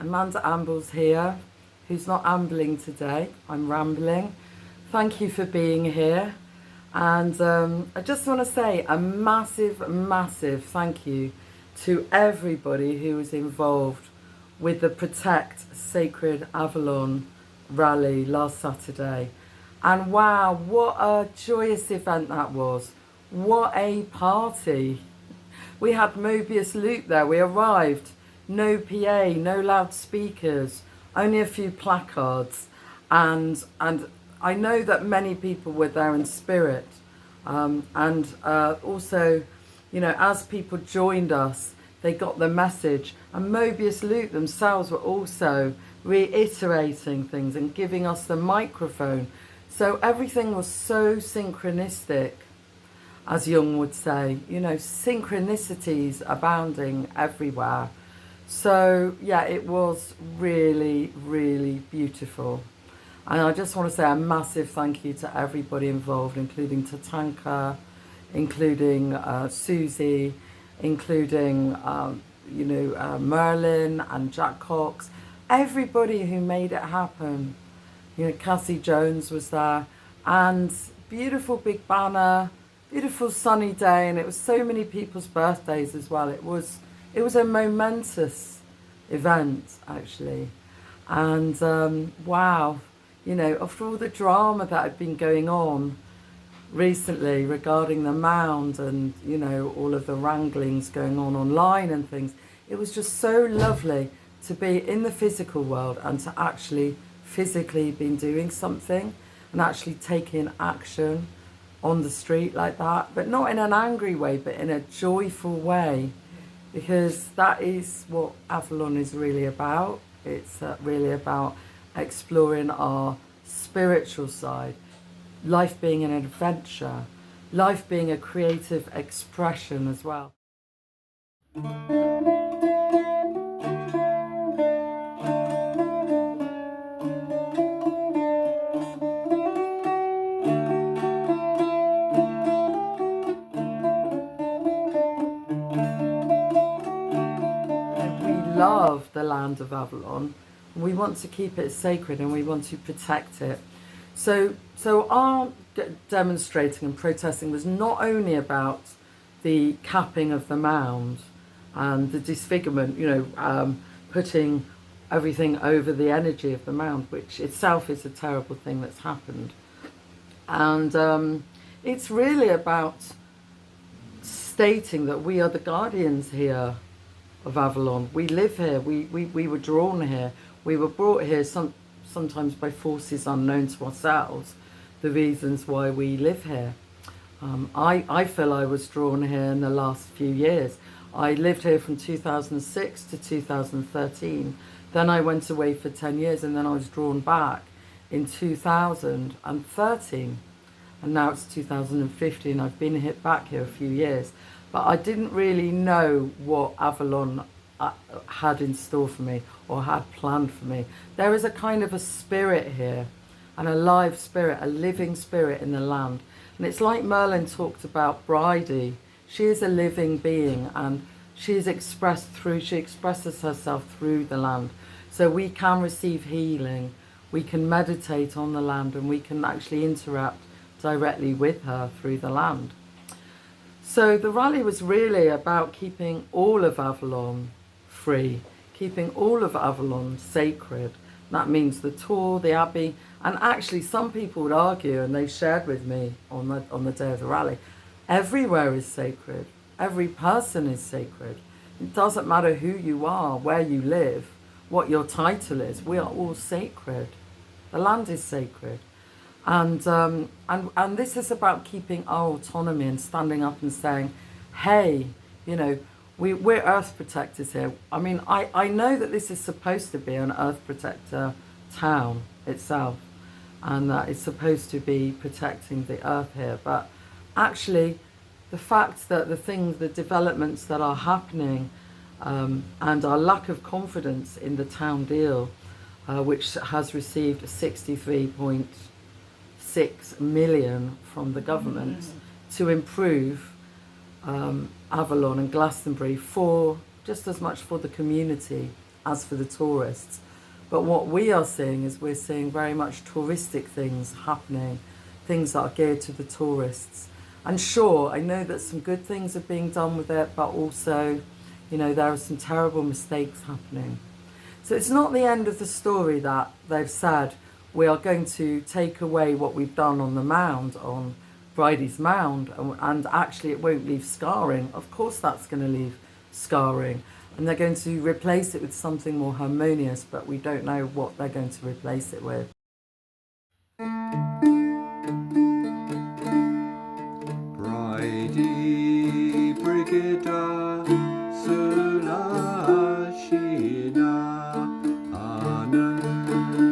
Amanda Amble's here, who's not ambling today. I'm rambling. Thank you for being here. And I just want to say a massive, massive thank you to everybody who was involved with the Protect Sacred Avalon Rally last Saturday. And wow, what a joyous event that was. What a party. We had Mobius Loop there. We arrived. No PA, no loudspeakers, only a few placards. And I know that many people were there in spirit. Also, you know, as people joined us, they got the message. And Mobius Loop themselves were also reiterating things and giving us the microphone. So everything was so synchronistic, as Jung would say, you know, synchronicities abounding everywhere. So yeah, it was really, really beautiful. And I just want to say a massive thank you to everybody involved, including Tatanka, including Susie, including, Merlin and Jack Cox, everybody who made it happen. You know, Cassie Jones was there, and beautiful big banner, beautiful sunny day, and it was so many people's birthdays as well. It was a momentous event, actually. And wow, you know, after all the drama that had been going on recently regarding the Mound and, you know, all of the wranglings going on online and things, it was just so lovely to be in the physical world and to actually physically be doing something and actually taking action on the street like that, but not in an angry way, but in a joyful way, because that is what Avalon is really about. It's really about exploring our spiritual side, life being an adventure, life being a creative expression as well. Love the land of Avalon. We want to keep it sacred and we want to protect it. So our demonstrating and protesting was not only about the capping of the Mound and the disfigurement, you know, putting everything over the energy of the Mound, which itself is a terrible thing that's happened. And it's really about stating that we are the guardians here of Avalon. We live here, we were drawn here, we were brought here sometimes by forces unknown to ourselves, the reasons why we live here. I feel I was drawn here in the last few years. I lived here from 2006 to 2013, then I went away for 10 years and then I was drawn back in 2013, and now it's 2015. I've been hit back here a few years. But I didn't really know what Avalon had in store for me or had planned for me. There is a kind of a spirit here, an alive spirit, a living spirit in the land. And it's like Merlin talked about Bridie. She is a living being and she expresses herself through the land. So we can receive healing, we can meditate on the land, and we can actually interact directly with her through the land. So the rally was really about keeping all of Avalon free, keeping all of Avalon sacred. That means the Tor, the Abbey, and actually some people would argue, and they shared with me on the day of the rally, everywhere is sacred. Every person is sacred. It doesn't matter who you are, where you live, what your title is. We are all sacred. The land is sacred. And this is about keeping our autonomy and standing up and saying, hey, you know, we're Earth protectors here. I mean, I know that this is supposed to be an Earth protector town itself, and that it's supposed to be protecting the Earth here. But actually, the fact that the developments that are happening and our lack of confidence in the town deal, which has received 63.6 million from the government to improve Avalon and Glastonbury, for just as much for the community as for the tourists. But what we are seeing is we're seeing very much touristic things happening, things that are geared to the tourists. And sure, I know that some good things are being done with it, but also, you know, there are some terrible mistakes happening. So it's not the end of the story that they've said we are going to take away what we've done on the Mound, on Bridie's Mound, and actually it won't leave scarring. Of course that's going to leave scarring. And they're going to replace it with something more harmonious, but we don't know what they're going to replace it with. Bridie Brigida Sulashina Anandana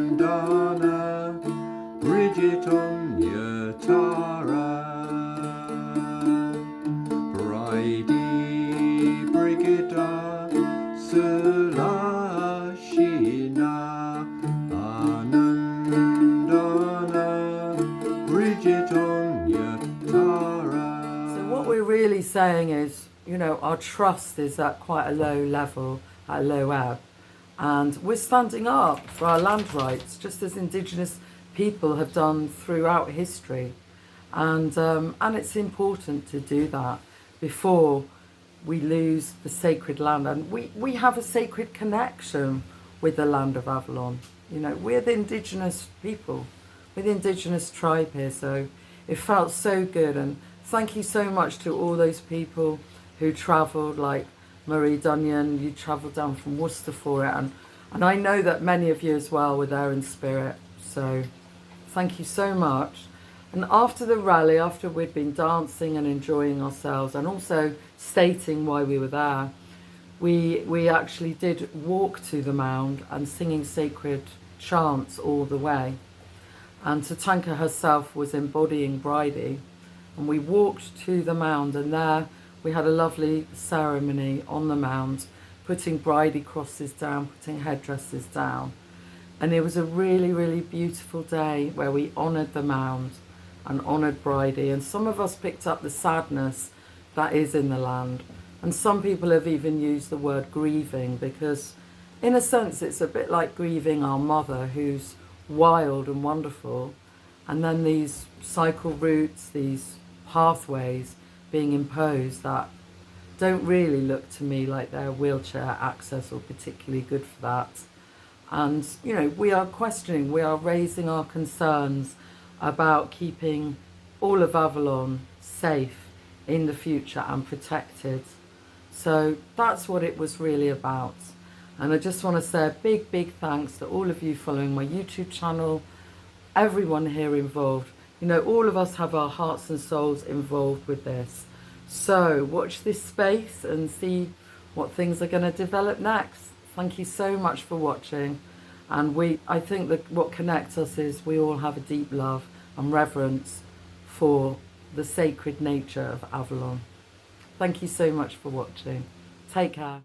Bridgetonya Tara Bridie Brigida Sulashina Anandana Bridgetonya Tara. So what we're really saying is, you know, our trust is at quite a low level, at a low ebb. And we're standing up for our land rights, just as Indigenous people have done throughout history. And it's important to do that before we lose the sacred land. And we have a sacred connection with the land of Avalon. You know, we're the Indigenous people, we're the Indigenous tribe here. So it felt so good. And thank you so much to all those people who travelled, like Marie Dunyan, you travelled down from Worcester for it. And I know that many of you as well were there in spirit. So thank you so much. And after the rally, after we'd been dancing and enjoying ourselves and also stating why we were there, we actually did walk to the Mound and singing sacred chants all the way. And Tatanka herself was embodying Bridie. And we walked to the Mound, and there we had a lovely ceremony on the Mound, putting Bridie crosses down, putting headdresses down. And it was a really, really beautiful day where we honoured the Mound and honoured Bridie. And some of us picked up the sadness that is in the land. And some people have even used the word grieving, because in a sense it's a bit like grieving our mother, who's wild and wonderful. And then these cycle routes, these pathways being imposed that don't really look to me like they're wheelchair access or particularly good for that. And, you know, we are questioning, we are raising our concerns about keeping all of Avalon safe in the future and protected. So that's what it was really about. And I just want to say a big, big thanks to all of you following my YouTube channel, everyone here involved. You know, all of us have our hearts and souls involved with this. So watch this space and see what things are going to develop next. Thank you so much for watching. And I think that what connects us is we all have a deep love and reverence for the sacred nature of Avalon. Thank you so much for watching. Take care.